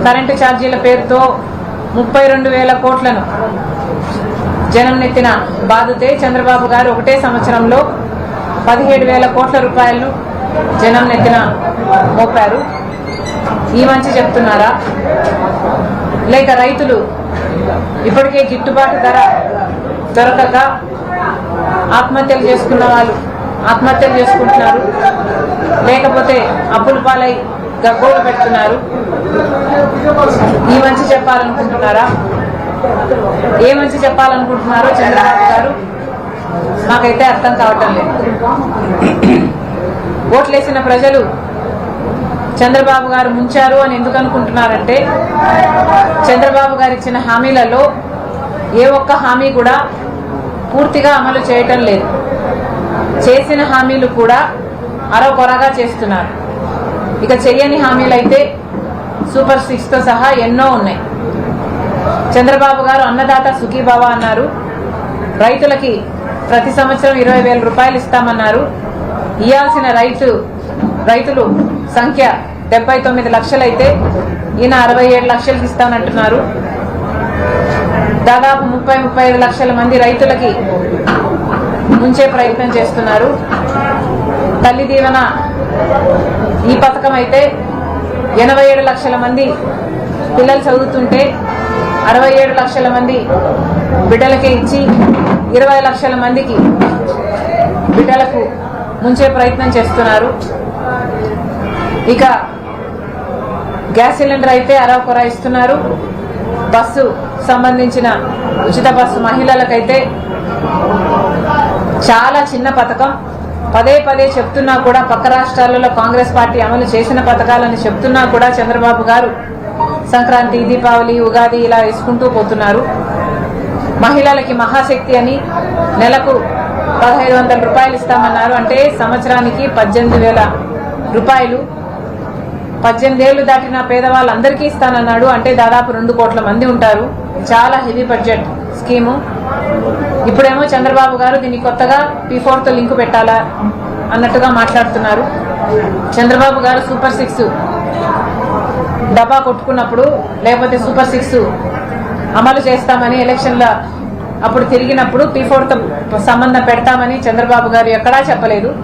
Current ఛార్జీల పేరుతో 32,000 కోట్లను జనం నెత్తిన బాధితే చంద్రబాబు గారు ఒకటే సంవత్సరంలో 17,000 కోట్ల రూపాయలను జనం నెత్తిన మోపారు. ఈ మంచి చెప్తున్నారా? లేక రైతులు ఇప్పటికే గిట్టుబాటు ధర దొరకక ఆత్మహత్యలు చేసుకున్న వాళ్ళు ఆత్మహత్యలు చేసుకుంటున్నారు, లేకపోతే అప్పుల పాలై గగ్గోలు పెడుతున్నారు. ఈ మంచి చెప్పాలనుకుంటున్నారా? ఏ మంచి చెప్పాలనుకుంటున్నారో చంద్రబాబు గారు మాకైతే అర్థం కావటం లేదు. ఓట్లేసిన ప్రజలు చంద్రబాబు గారు ముంచారు అని ఎందుకు అనుకుంటున్నారంటే, చంద్రబాబు గారు ఇచ్చిన హామీలలో ఏ ఒక్క హామీ కూడా పూర్తిగా అమలు చేయటం లేదు. చేసిన హామీలు కూడా అరకొరగా చేస్తున్నారు. ఇక చెయ్యని హామీలు అయితే సూపర్ 6తో సహా ఎన్నో ఉన్నాయి. చంద్రబాబు గారు అన్నదాత సుఖీభవ అన్నారు, రైతులకి ప్రతి సంవత్సరం 20,000 రూపాయలు ఇస్తామన్నారు. ఇయ్యాల్సిన రైతులు సంఖ్య 79 లక్షలైతే ఈయన 67 లక్షలకి ఇస్తానంటున్నారు. దాదాపు 30-35 లక్షల మంది రైతులకి ముంచే ప్రయత్నం చేస్తున్నారు. తల్లి దీవెన ఈ పథకం అయితే 87 లక్షల మంది పిల్లలు చదువుతుంటే 67 లక్షల మంది బిడ్డలకే ఇచ్చి 20 లక్షల మందికి బిడ్డలకు ముంచే ప్రయత్నం చేస్తున్నారు. ఇక గ్యాస్ సిలిండర్ అయితే అరకొర ఇస్తున్నారు. బస్సు సంబంధించిన ఉచిత బస్సు మహిళలకైతే చాలా చిన్న పథకం. పదే చెప్తున్నా కూడా పక్క రాష్ట్రాలలో కాంగ్రెస్ పార్టీ అమలు చేసిన పథకాలని చెప్తున్నా కూడా చంద్రబాబు గారు సంక్రాంతి, దీపావళి, ఉగాది ఇలా వేసుకుంటూ పోతున్నారు. మహిళలకి మహాశక్తి అని నెలకు 1,500 రూపాయలు ఇస్తామన్నారు. అంటే సంవత్సరానికి 18,000 రూపాయలు. 18 ఏళ్లు దాటిన పేదవాళ్ళందరికీ ఇస్తానన్నాడు. అంటే దాదాపు 2 కోట్ల మంది ఉంటారు. చాలా హెవీ బడ్జెట్ స్కీము. ఇప్పుడేమో చంద్రబాబు గారు దీన్ని కొత్తగా P4తో లింకు పెట్టాలా అన్నట్టుగా మాట్లాడుతున్నారు. చంద్రబాబు గారు సూపర్ 6 డబ్బా కొట్టుకున్నప్పుడు, లేకపోతే సూపర్ 6 అమలు చేస్తామని ఎలక్షన్ల అప్పుడు తిరిగినప్పుడు P4తో సంబంధం పెడతామని చంద్రబాబు గారు ఎక్కడా చెప్పలేదు.